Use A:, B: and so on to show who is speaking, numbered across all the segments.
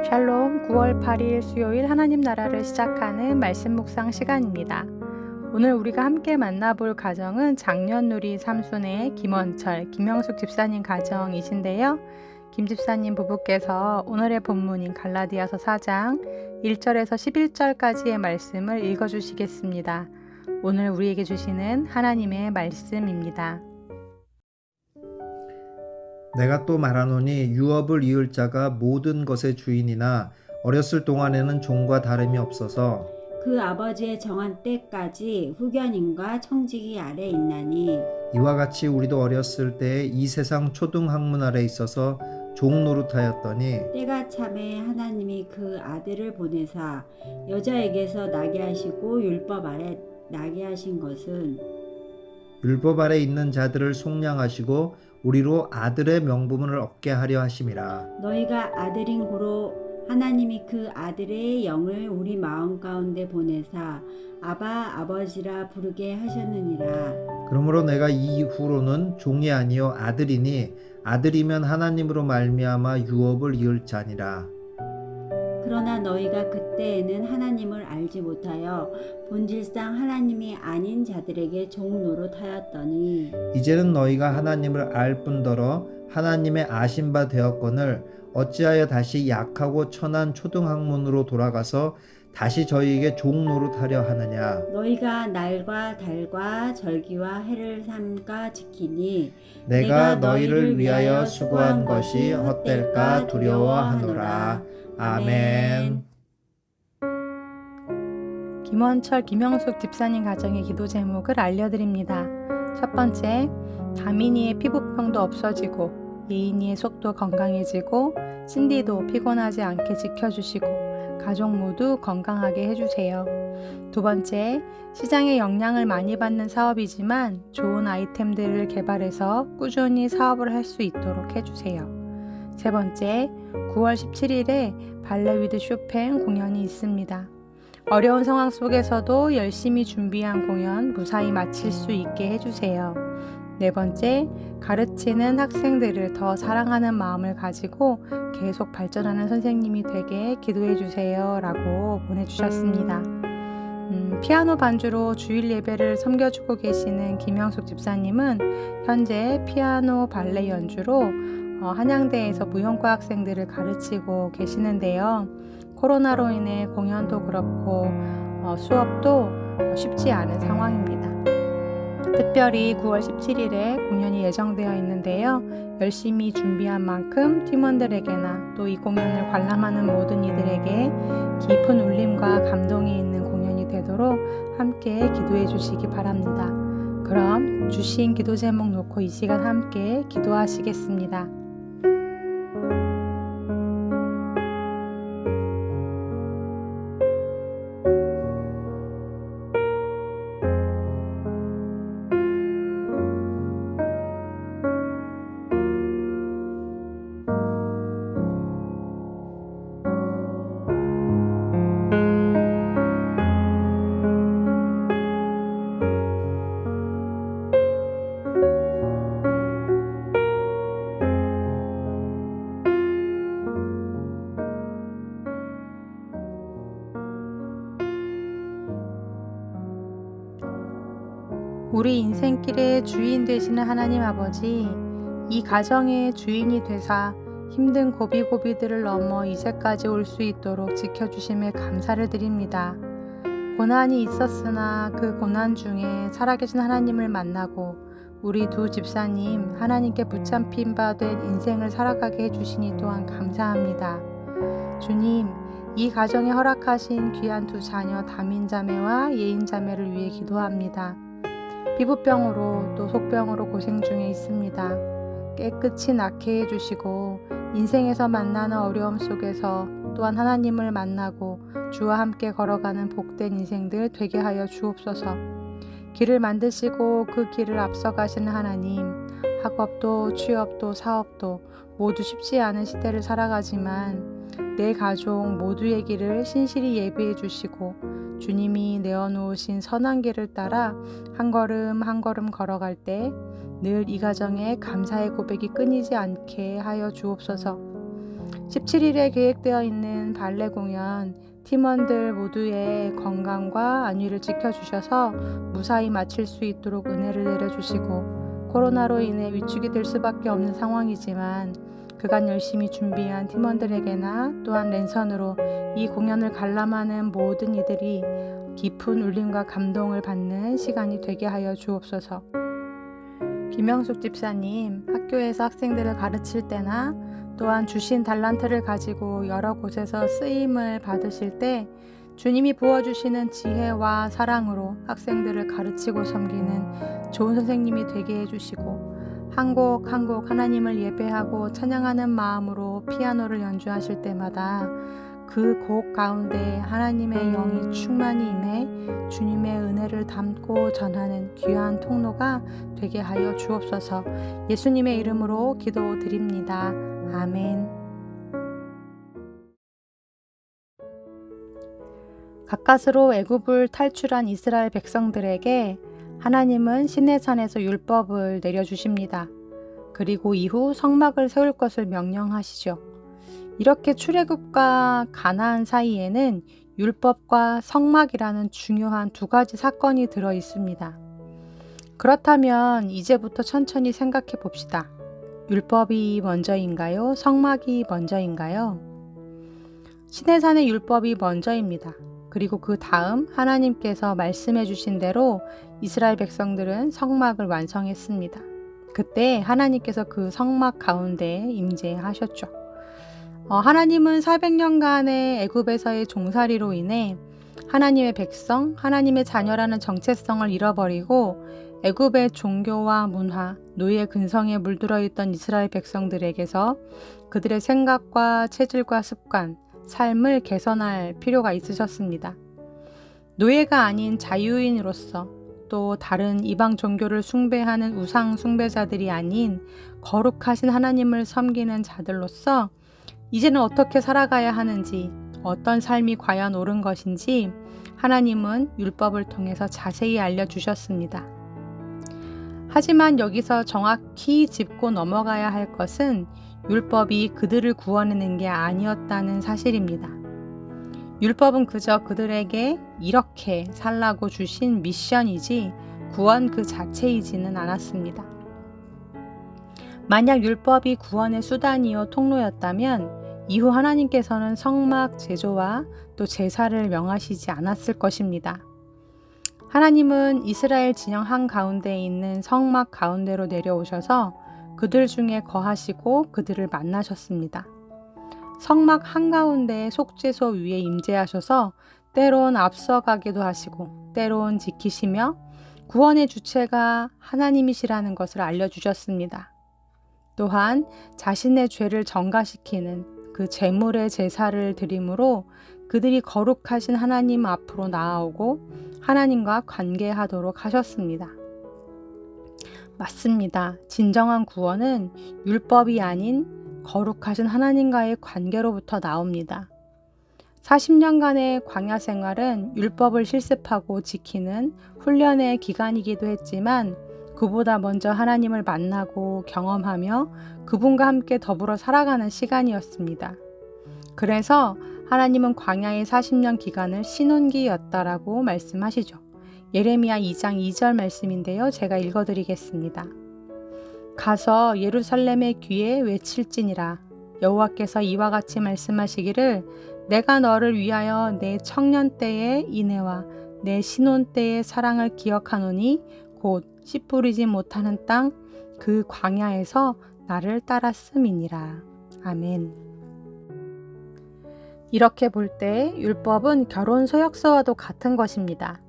A: 샬롬 9월 8일 수요일 하나님 나라를 시작하는 말씀 묵상 시간입니다. 오늘 우리가 함께 만나볼 가정은 장년누리 삼순의 김원철, 김영숙 집사님 가정이신데요. 김 집사님 부부께서 오늘의 본문인 갈라디아서 4장 1절에서 11절까지의 말씀을 읽어주시겠습니다. 오늘 우리에게 주시는 하나님의 말씀입니다.
B: 내가 또 말하노니 유업을 이을 자가 모든 것의 주인이나 어렸을 동안에는 종과 다름이 없어서
C: 그 아버지의 정한 때까지 후견인과 청지기 아래 있나니
B: 이와 같이 우리도 어렸을 때에 이 세상 초등 학문 아래 있어서 종 노릇하였더니
C: 때가 참에 하나님이 그 아들을 보내사 여자에게서 나게 하시고 율법 아래 나게 하신 것은
B: 율법 아래 있는 자들을 속량하시고 우리로 아들의 명분을 얻게 하려 하심이라.
C: 너희가 아들인 고로 하나님이 그 아들의 영을 우리 마음 가운데 보내사 아바 아버지라 부르게 하셨느니라.
B: 그러므로 내가 이후로는 종이 아니요 아들이니 아들이면 하나님으로 말미암아 유업을 이을 자니라.
C: 그러나 너희가 그때에는 하나님을 알지 못하여 본질상 하나님이 아닌 자들에게 종 노릇하였더니
B: 이제는 너희가 하나님을 알 뿐더러 하나님의 아신 바 되었거늘 어찌하여 다시 약하고 천한 초등학문으로 돌아가서 다시 저희에게 종 노릇하려 하느냐.
C: 너희가 날과 달과 절기와 해를 삼가 지키니
B: 내가 너희를 위하여 수고한 것이 헛될까 두려워하노라. 아멘.
A: 김원철, 김영숙 집사님 가정의 기도 제목을 알려드립니다. 첫 번째, 다민이의 피부병도 없어지고 예인이의 속도 건강해지고 신디도 피곤하지 않게 지켜주시고 가족 모두 건강하게 해주세요. 두 번째, 시장에 영향을 많이 받는 사업이지만 좋은 아이템들을 개발해서 꾸준히 사업을 할 수 있도록 해주세요. 세 번째, 9월 17일에 발레 위드 쇼팽 공연이 있습니다. 어려운 상황 속에서도 열심히 준비한 공연 무사히 마칠 수 있게 해주세요. 네 번째, 가르치는 학생들을 더 사랑하는 마음을 가지고 계속 발전하는 선생님이 되게 기도해 주세요 라고 보내주셨습니다. 피아노 반주로 주일 예배를 섬겨주고 계시는 김영숙 집사님은 현재 피아노 발레 연주로 한양대에서 무용과 학생들을 가르치고 계시는데요. 코로나로 인해 공연도 그렇고 수업도 쉽지 않은 상황입니다. 특별히 9월 17일에 공연이 예정되어 있는데요. 열심히 준비한 만큼 팀원들에게나 또 이 공연을 관람하는 모든 이들에게 깊은 울림과 감동이 있는 공연이 되도록 함께 기도해 주시기 바랍니다. 그럼 주신 기도 제목 놓고 이 시간 함께 기도하시겠습니다. 우리 인생길의 주인 되시는 하나님 아버지, 이 가정의 주인이 되사 힘든 고비고비들을 넘어 이제까지 올 수 있도록 지켜주심에 감사를 드립니다. 고난이 있었으나 그 고난 중에 살아계신 하나님을 만나고 우리 두 집사님 하나님께 붙잡힌 바 된 인생을 살아가게 해주시니 또한 감사합니다. 주님, 이 가정에 허락하신 귀한 두 자녀 다민자매와 예인자매를 위해 기도합니다. 피부병으로 또 속병으로 고생 중에 있습니다. 깨끗이 낫게 해주시고 인생에서 만나는 어려움 속에서 또한 하나님을 만나고 주와 함께 걸어가는 복된 인생들 되게 하여 주옵소서. 길을 만드시고 그 길을 앞서가시는 하나님, 학업도 취업도 사업도 모두 쉽지 않은 시대를 살아가지만 내 가족 모두의 길을 신실히 예비해 주시고 주님이 내어놓으신 선한 길을 따라 한 걸음 한 걸음 걸어갈 때 늘 이 가정에 감사의 고백이 끊이지 않게 하여 주옵소서. 17일에 계획되어 있는 발레 공연, 팀원들 모두의 건강과 안위를 지켜주셔서 무사히 마칠 수 있도록 은혜를 내려주시고, 코로나로 인해 위축이 될 수밖에 없는 상황이지만 그간 열심히 준비한 팀원들에게나 또한 랜선으로 이 공연을 관람하는 모든 이들이 깊은 울림과 감동을 받는 시간이 되게 하여 주옵소서. 김영숙 집사님, 학교에서 학생들을 가르칠 때나 또한 주신 달란트를 가지고 여러 곳에서 쓰임을 받으실 때 주님이 부어주시는 지혜와 사랑으로 학생들을 가르치고 섬기는 좋은 선생님이 되게 해주시고, 한 곡 한 곡 하나님을 예배하고 찬양하는 마음으로 피아노를 연주하실 때마다 그 곡 가운데 하나님의 영이 충만히 임해 주님의 은혜를 담고 전하는 귀한 통로가 되게 하여 주옵소서. 예수님의 이름으로 기도드립니다. 아멘. 가까스로 애굽을 탈출한 이스라엘 백성들에게 하나님은 시내산에서 율법을 내려주십니다. 그리고 이후 성막을 세울 것을 명령하시죠. 이렇게 출애굽과 가나안 사이에는 율법과 성막이라는 중요한 두 가지 사건이 들어 있습니다. 그렇다면 이제부터 천천히 생각해 봅시다. 율법이 먼저인가요? 성막이 먼저인가요? 시내산의 율법이 먼저입니다. 그리고 그 다음 하나님께서 말씀해 주신 대로 이스라엘 백성들은 성막을 완성했습니다. 그때 하나님께서 그 성막 가운데에 임재하셨죠. 하나님은 400년간의 애굽에서의 종살이로 인해 하나님의 백성, 하나님의 자녀라는 정체성을 잃어버리고 애굽의 종교와 문화, 노예 근성에 물들어 있던 이스라엘 백성들에게서 그들의 생각과 체질과 습관, 삶을 개선할 필요가 있으셨습니다. 노예가 아닌 자유인으로서, 또 다른 이방 종교를 숭배하는 우상 숭배자들이 아닌 거룩하신 하나님을 섬기는 자들로서 이제는 어떻게 살아가야 하는지, 어떤 삶이 과연 옳은 것인지 하나님은 율법을 통해서 자세히 알려주셨습니다. 하지만 여기서 정확히 짚고 넘어가야 할 것은 율법이 그들을 구원하는 게 아니었다는 사실입니다. 율법은 그저 그들에게 이렇게 살라고 주신 미션이지 구원 그 자체이지는 않았습니다. 만약 율법이 구원의 수단이요 통로였다면 이후 하나님께서는 성막 제조와 또 제사를 명하시지 않았을 것입니다. 하나님은 이스라엘 진영 한가운데에 있는 성막 가운데로 내려오셔서 그들 중에 거하시고 그들을 만나셨습니다. 성막 한가운데의 속죄소 위에 임재하셔서 때론 앞서가기도 하시고 때론 지키시며 구원의 주체가 하나님이시라는 것을 알려주셨습니다. 또한 자신의 죄를 전가시키는 그 제물의 제사를 드림으로 그들이 거룩하신 하나님 앞으로 나아오고 하나님과 관계하도록 하셨습니다. 맞습니다. 진정한 구원은 율법이 아닌 거룩하신 하나님과의 관계로부터 나옵니다. 40년간의 광야 생활은 율법을 실습하고 지키는 훈련의 기간이기도 했지만 그보다 먼저 하나님을 만나고 경험하며 그분과 함께 더불어 살아가는 시간이었습니다. 그래서 하나님은 광야의 40년 기간을 신혼기였다라고 말씀하시죠. 예레미야 2장 2절 말씀인데요. 제가 읽어드리겠습니다. 가서 예루살렘의 귀에 외칠지니라. 여호와께서 이와 같이 말씀하시기를 내가 너를 위하여 내 청년 때의 인애와 내 신혼 때의 사랑을 기억하노니 곧 씨 뿌리지 못하는 땅 그 광야에서 나를 따랐음이니라. 아멘. 이렇게 볼 때 율법은 결혼 서약서와도 같은 것입니다.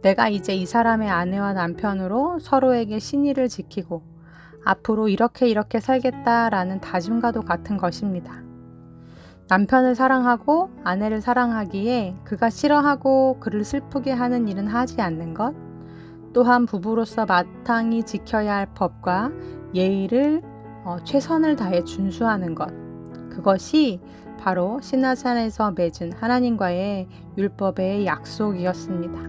A: 내가 이제 이 사람의 아내와 남편으로 서로에게 신의를 지키고 앞으로 이렇게 살겠다라는 다짐과도 같은 것입니다. 남편을 사랑하고 아내를 사랑하기에 그가 싫어하고 그를 슬프게 하는 일은 하지 않는 것, 또한 부부로서 마땅히 지켜야 할 법과 예의를 최선을 다해 준수하는 것, 그것이 바로 시내산에서 맺은 하나님과의 율법의 약속이었습니다.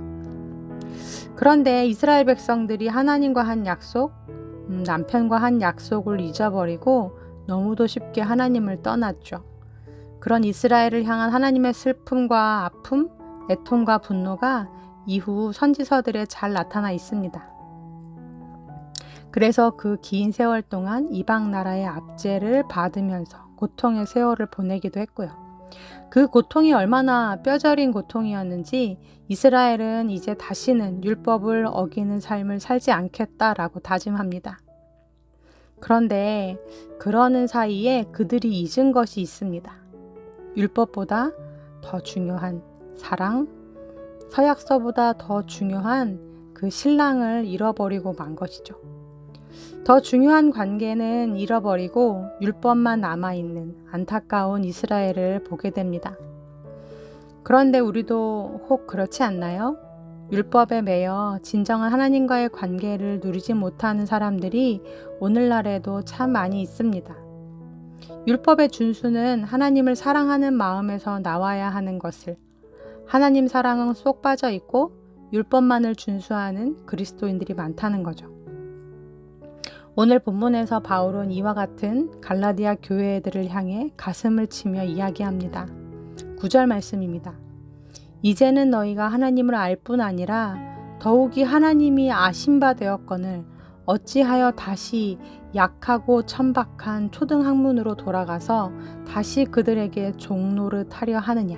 A: 그런데 이스라엘 백성들이 하나님과 한 약속, 남편과 한 약속을 잊어버리고 너무도 쉽게 하나님을 떠났죠. 그런 이스라엘을 향한 하나님의 슬픔과 아픔, 애통과 분노가 이후 선지서들에 잘 나타나 있습니다. 그래서 그 긴 세월 동안 이방 나라의 압제를 받으면서 고통의 세월을 보내기도 했고요. 그 고통이 얼마나 뼈저린 고통이었는지 이스라엘은 이제 다시는 율법을 어기는 삶을 살지 않겠다라고 다짐합니다. 그런데 그러는 사이에 그들이 잊은 것이 있습니다. 율법보다 더 중요한 사랑, 서약서보다 더 중요한 그 신랑을 잃어버리고 만 것이죠. 더 중요한 관계는 잃어버리고 율법만 남아있는 안타까운 이스라엘을 보게 됩니다. 그런데 우리도 혹 그렇지 않나요? 율법에 매여 진정한 하나님과의 관계를 누리지 못하는 사람들이 오늘날에도 참 많이 있습니다. 율법의 준수는 하나님을 사랑하는 마음에서 나와야 하는 것을, 하나님 사랑은 쏙 빠져 있고 율법만을 준수하는 그리스도인들이 많다는 거죠. 오늘 본문에서 바울은 이와 같은 갈라디아 교회들을 향해 가슴을 치며 이야기합니다. 9절 말씀입니다. 이제는 너희가 하나님을 알 뿐 아니라 더욱이 하나님이 아신 바 되었거늘 어찌하여 다시 약하고 천박한 초등학문으로 돌아가서 다시 그들에게 종노릇 하려 하느냐.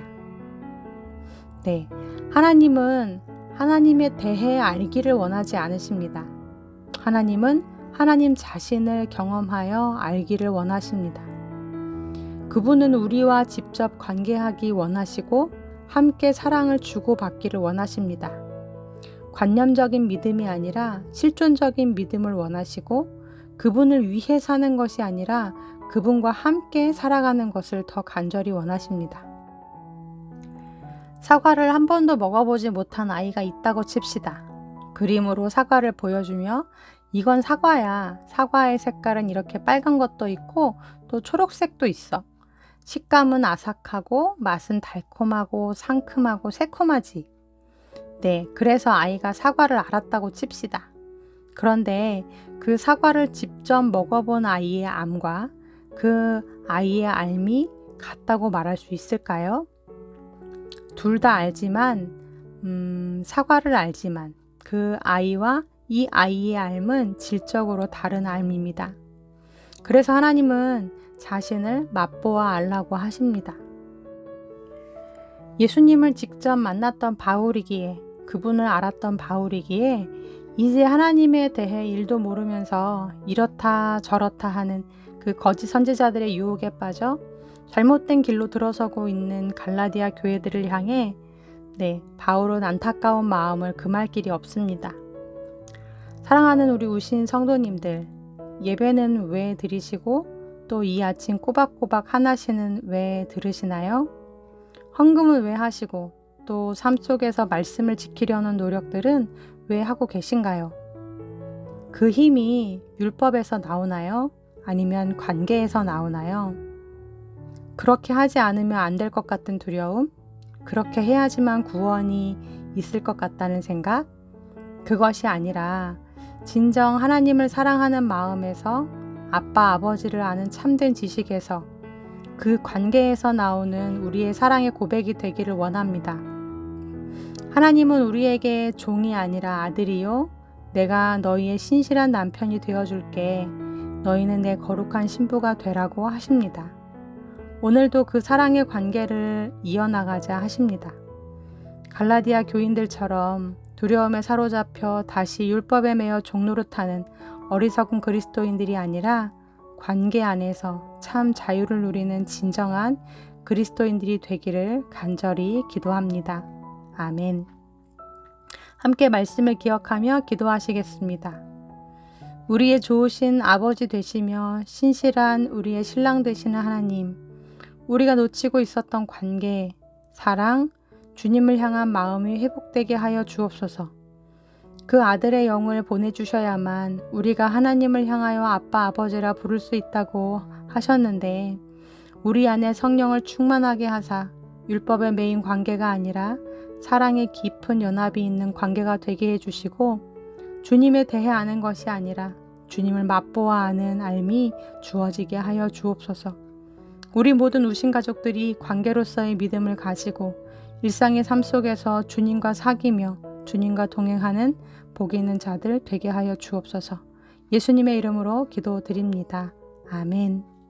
A: 네, 하나님은 하나님에 대해 알기를 원하지 않으십니다. 하나님은 하나님 자신을 경험하여 알기를 원하십니다. 그분은 우리와 직접 관계하기 원하시고 함께 사랑을 주고받기를 원하십니다. 관념적인 믿음이 아니라 실존적인 믿음을 원하시고 그분을 위해 사는 것이 아니라 그분과 함께 살아가는 것을 더 간절히 원하십니다. 사과를 한 번도 먹어보지 못한 아이가 있다고 칩시다. 그림으로 사과를 보여주며 이건 사과야. 사과의 색깔은 이렇게 빨간 것도 있고 또 초록색도 있어. 식감은 아삭하고 맛은 달콤하고 상큼하고 새콤하지. 네, 그래서 아이가 사과를 알았다고 칩시다. 그런데 그 사과를 직접 먹어본 아이의 암과 그 아이의 알미 같다고 말할 수 있을까요? 둘 다 알지만, 사과를 알지만 그 아이와 이 아이의 알은 질적으로 다른 알입니다. 그래서 하나님은 자신을 맛보아 알라고 하십니다. 예수님을 직접 만났던 바울이기에, 그분을 알았던 바울이기에 이제 하나님에 대해 일도 모르면서 이렇다 저렇다 하는 그 거짓 선지자들의 유혹에 빠져 잘못된 길로 들어서고 있는 갈라디아 교회들을 향해 바울은 안타까운 마음을 금할 길이 없습니다. 사랑하는 우리 우신 성도님들, 예배는 왜 드리시고 또 이 아침 꼬박꼬박 하나씩은 왜 들으시나요? 헌금은 왜 하시고 또 삶 속에서 말씀을 지키려는 노력들은 왜 하고 계신가요? 그 힘이 율법에서 나오나요? 아니면 관계에서 나오나요? 그렇게 하지 않으면 안 될 것 같은 두려움? 그렇게 해야지만 구원이 있을 것 같다는 생각? 그것이 아니라 진정 하나님을 사랑하는 마음에서 아빠 아버지를 아는 참된 지식에서 그 관계에서 나오는 우리의 사랑의 고백이 되기를 원합니다. 하나님은 우리에게 종이 아니라 아들이요 내가 너희의 신실한 남편이 되어줄게 너희는 내 거룩한 신부가 되라고 하십니다. 오늘도 그 사랑의 관계를 이어나가자 하십니다. 갈라디아 교인들처럼 두려움에 사로잡혀 다시 율법에 매여 종노릇하는 어리석은 그리스도인들이 아니라 관계 안에서 참 자유를 누리는 진정한 그리스도인들이 되기를 간절히 기도합니다. 아멘. 함께 말씀을 기억하며 기도하시겠습니다. 우리의 좋으신 아버지 되시며 신실한 우리의 신랑 되시는 하나님, 우리가 놓치고 있었던 관계, 사랑, 주님을 향한 마음이 회복되게 하여 주옵소서. 그 아들의 영을 보내주셔야만 우리가 하나님을 향하여 아빠 아버지라 부를 수 있다고 하셨는데 우리 안에 성령을 충만하게 하사 율법에 매인 관계가 아니라 사랑의 깊은 연합이 있는 관계가 되게 해주시고 주님에 대해 아는 것이 아니라 주님을 맛보아 아는 알미 주어지게 하여 주옵소서. 우리 모든 우신 가족들이 관계로서의 믿음을 가지고 일상의 삶 속에서 주님과 사귀며 주님과 동행하는 복 있는 자들 되게 하여 주옵소서. 예수님의 이름으로 기도드립니다. 아멘.